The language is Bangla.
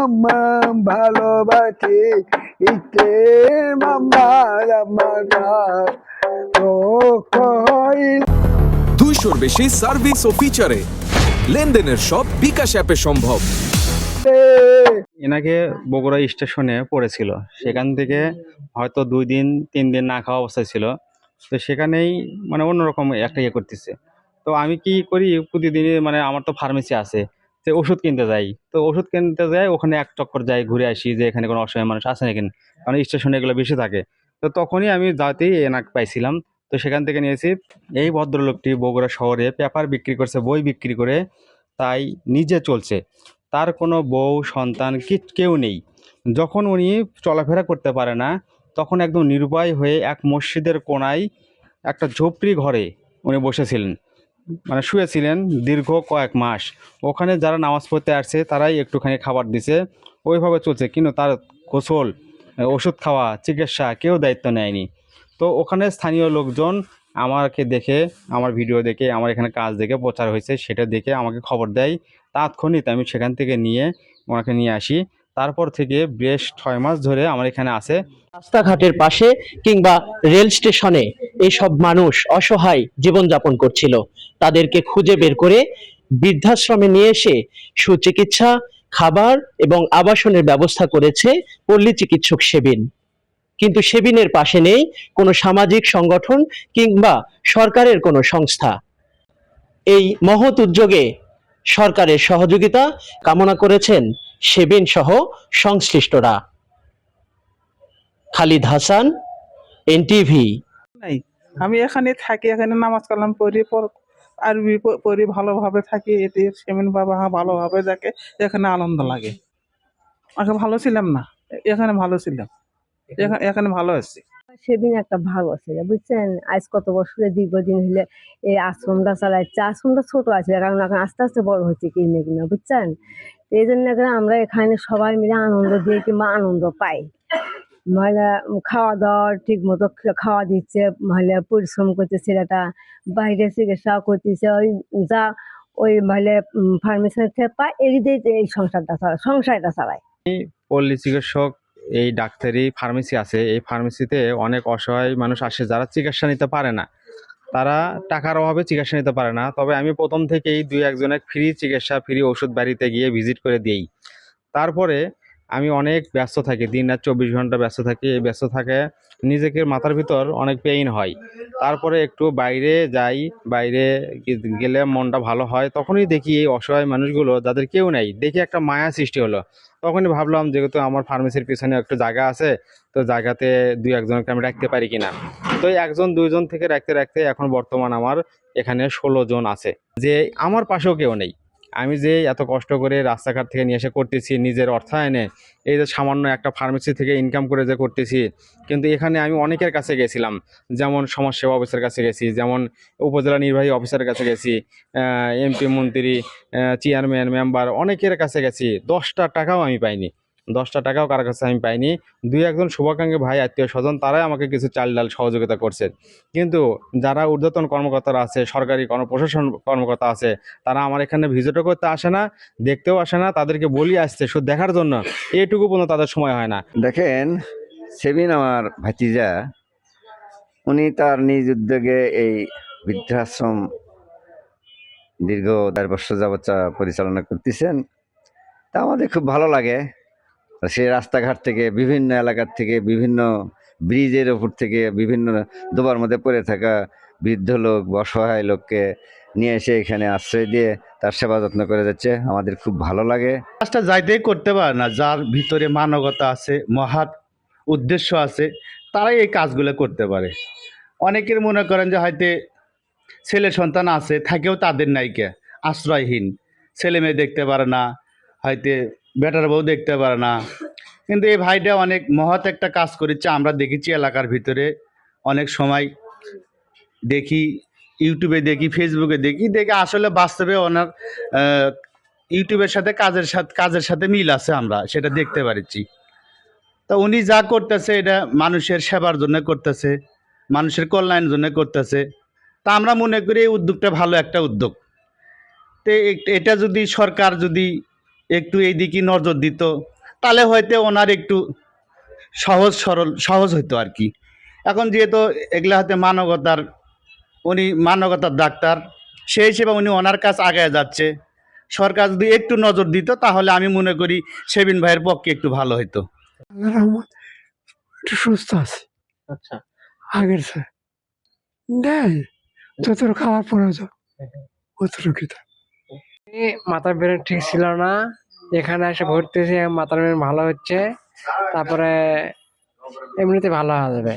মাম্মা ভালোবাসি ইতে মাম্মা রামাদা ও কই 200-র বেশি সার্ভিস ও ফিচারে লেনদেনের সব বিকাশ অ্যাপে সম্ভব। এনাকে বগুড়া স্টেশনে পড়েছিল, সেখান থেকে হয়তো 2-3 দিন না খাওয়া অবস্থায় ছিল। তো সেখানেই মানে অন্যরকম একটা ইয়ে করতেছে। তো আমি কি করি, প্রতিদিনই মানে আমার তো ফার্মেসি আছে, তো ওষুধ কিনতে যাই। তো ওষুধ কিনতে যাই, ওখানে এক চক্কর যাই, ঘুরে আসি যে এখানে কোনো অসহায় মানুষ আছে নাকি, কারণ স্টেশনে এগুলো বেশি থাকে। তো তখনই আমি যাতেই এনাকে পাইছিলাম। তো সেখান থেকে নিয়েছি। এই ভদ্রলোকটি বগুড়া শহরে পেপার বিক্রি করছে, বই বিক্রি করে, তাই নিজে চলছে। তার কোনো বউ সন্তান কেউ নেই। যখন উনি চলাফেরা করতে পারে না, তখন একদম নিরুপায় হয়ে এক মসজিদের কোণায় একটা ঝোপড়ি ঘরে উনি বসেছিলেন, মানে শুয়েছিলেন দীর্ঘ কয়েক মাস। ওখানে যারা নামাজ পড়তে আসছে তারাই একটুখানি খাবার দিছে, ওইভাবে চলছে। কিন্তু তার গোসল, ওষুধ খাওয়া, চিকিৎসা কেউ দায়িত্ব নেয়নি। তো ওখানে স্থানীয় লোকজন আমাকে দেখে, আমার ভিডিও দেখে, আমার এখানে কাজ দেখে প্রচার হয়েছে, সেটা দেখে আমাকে খবর দেয়। তাৎক্ষণিক আমি সেখান থেকে নিয়ে ওনাকে নিয়ে আসি। তারপর থেকে বেশ 6 মাস ধরে আমার এখানে আছে। রাস্তাঘাটের পাশে কিংবা রেল স্টেশনে এইসব মানুষ অসহায় জীবনযাপন করছিল। তাদেরকে খুঁজে বের করে বৃদ্ধাশ্রমে নিয়ে এসে সুচিকিৎসা, খাবার এবং আবাসনের ব্যবস্থা করেছে পল্লী চিকিৎসক সেবিন। কিন্তু সেবিনের পাশে নেই কোনো সামাজিক সংগঠন কিংবা সরকারের কোনো সংস্থা। এই মহৎ উদ্যোগে সরকারের সহযোগিতা কামনা করেছেন সেবিন সহ সংশ্লিষ্টরা। খালিদ হাসান, এনটিভি। নাই, আমি এখানে থাকি, এখানে নামাজ কালাম পড়ি, আরবি পড়ি, ভালোভাবে থাকি। এতে সেমিন বাবা ভালোভাবে দেখে, এখানে আনন্দ লাগে। আগে ভালো ছিলাম না, এখানে ভালো ছিলাম, এখানে ভালো আছি। সেদিন একটা ভাগ আছে বুঝছেন, আজ কত বছরের দীর্ঘদিন হলে এই আশ্রমটা চালাচ্ছে। আশ্রমটা ছোট আছে, কারণ এখন আস্তে আস্তে বড় হচ্ছে কিনে কিনা বুঝছেন। এই জন্য আমরা এখানে সবাই মিলে আনন্দ দিয়ে কিংবা আনন্দ পাই। মহিলা খাওয়া দাওয়া ঠিক মতো খাওয়া দিচ্ছে, মহিলা পরিশ্রম করছে, ছেলেটা বাইরে চিকিৎসা করতেছে, ওই যা ওই মহিলা ফার্মেসি থেকে পায় এই দিয়ে এই সংসারটা চালায়। পল্লী চিকিৎসক, এই ডাক্তারি ফার্মেসি আছে, এই ফার্মেসিতে অনেক অসহায় মানুষ আসে যারা চিকিৎসা নিতে পারে না। তারা টাকার অভাবে চিকিৎসা নিতে পারে না। তবে আমি প্রথম থেকেই 2-1 জনের ফ্রি চিকিৎসা, ফ্রি ওষুধ বাড়িতে গিয়ে ভিজিট করে দিই। তারপরে আমি অনেক ব্যস্ত থাকি, দিন-রাত 24 ঘন্টা ব্যস্ত থাকি। এই ব্যস্ত থাকে নিজেকে মাথার ভিতর অনেক পেইন হয়। তারপরে একটু বাইরে যাই, বাইরে গেলে মনটা ভালো হয়। তখনই দেখি এই অসহায় মানুষগুলো যাদের কেউ নেই, দেখি একটা মায়া সৃষ্টি হলো। তখনই ভাবলাম যেহেতু আমার ফার্মেসির পিছনে একটু জায়গা আছে, তো জায়গাতে 2-1 জনকে আমি রাখতে পারি কিনা। তো এই 1-2 জন থেকে রাখতে রাখতে এখন বর্তমান আমার এখানে 16 জন আছে। যে আমার পাশেও কেউ নেই। আমি যে এত কষ্ট করে রাস্তাঘাট থেকে নিয়ে এসে করতেছি নিজের অর্থায়নে, এই যে সামান্য একটা ফার্মেসি থেকে ইনকাম করে যে করতেছি, কিন্তু এখানে আমি অনেকের কাছে গেছিলাম। যেমন সমাজসেবা অফিসের কাছে গেছি, যেমন উপজেলা নির্বাহী অফিসারের কাছে গেছি, এমপি, মন্ত্রী, চেয়ারম্যান, মেম্বার, অনেকের কাছে গেছি। 10টা টাকাও আমি পাইনি, 10টা টাকাও কারোর কাছে আমি পাইনি। 2-1 জন শুভাকাঙ্ক্ষী ভাই, আত্মীয় স্বজন, তারাই আমাকে কিছু চাল ডাল সহযোগিতা করছে। কিন্তু যারা ঊর্ধ্বতন কর্মকর্তারা আছে, সরকারি প্রশাসন কর্মকর্তা আছে, তারা আমার এখানে ভিজিটও করতে আসে না, দেখতেও আসে না। তাদেরকে বলি আসছে শুধু দেখার জন্য, এইটুকু পর্যন্ত তাদের সময় হয় না। দেখেন, সেবিন আমার ভাতিজা, উনি তার নিজ উদ্যোগে এই বৃদ্ধাশ্রম দীর্ঘ 4 বছর যাবৎ পরিচালনা করতেছেন। তা আমাদের খুব ভালো লাগে। সে রাস্তাঘাট থেকে, বিভিন্ন এলাকার থেকে, বিভিন্ন ব্রিজের ওপর থেকে, বিভিন্ন ডোবার মধ্যে পড়ে থাকা বৃদ্ধ লোক, অসহায় লোককে নিয়ে এসে এখানে আশ্রয় দিয়ে তার সেবা যত্ন করে যাচ্ছে। আমাদের খুব ভালো লাগে। কাজটা যাইতেই করতে পারে না, যার ভিতরে মানবতা আছে, মহৎ উদ্দেশ্য আছে, তারাই এই কাজগুলো করতে পারে। অনেকের মনে করেন যে হয়তো ছেলে সন্তান আছে, থাকেও তাদের নাইকে, আশ্রয়হীন, ছেলে মেয়ে দেখতে পারে না, হয়তো বেটার বউ দেখতে পারে না। কিন্তু এই ভাইটা অনেক মহৎ একটা কাজ করেছে। আমরা দেখেছি এলাকার ভিতরে অনেক সময় দেখি, ইউটিউবে দেখি, ফেসবুকে দেখি, দেখে আসলে বাস্তবে ওনার ইউটিউবের সাথে কাজের সাথে মিল আছে, আমরা সেটা দেখতে পারছি। তা উনি যা করতেছে এটা মানুষের সেবার জন্য করতেছে, মানুষের কল্যাণের জন্য করতেছে। তা আমরা মনে করি এই উদ্যোগটা ভালো একটা উদ্যোগ। তো এটা যদি সরকার যদি একটু এই দিকে নজর দিত, তাহলে হয়তো ওনার একটু সহজ হইতো আর কি। এখন যেহেতু এগুলা হাতে উনি মানবতার ডাক্তার, সেই হিসেবে উনি ওনার কাজ আগায় যাচ্ছে। সরকার যদি একটু নজর দিত তাহলে আমি মনে করি সেবিন ভাইয়ের পক্ষে একটু ভালো হইতো। রহমত একটু সুস্থ আছে আচ্ছা, আগের চেয়ে। দেয় যতটুকু খাওয়ার প্রয়োজন অতটুকু। মাথার ব্রেন ঠিক ছিল না, এখানে এসে ভর্তি হয়েছি, মাথার ব্রেন ভালো হচ্ছে, তারপরে এমনিতে ভালো হয়ে যাবে।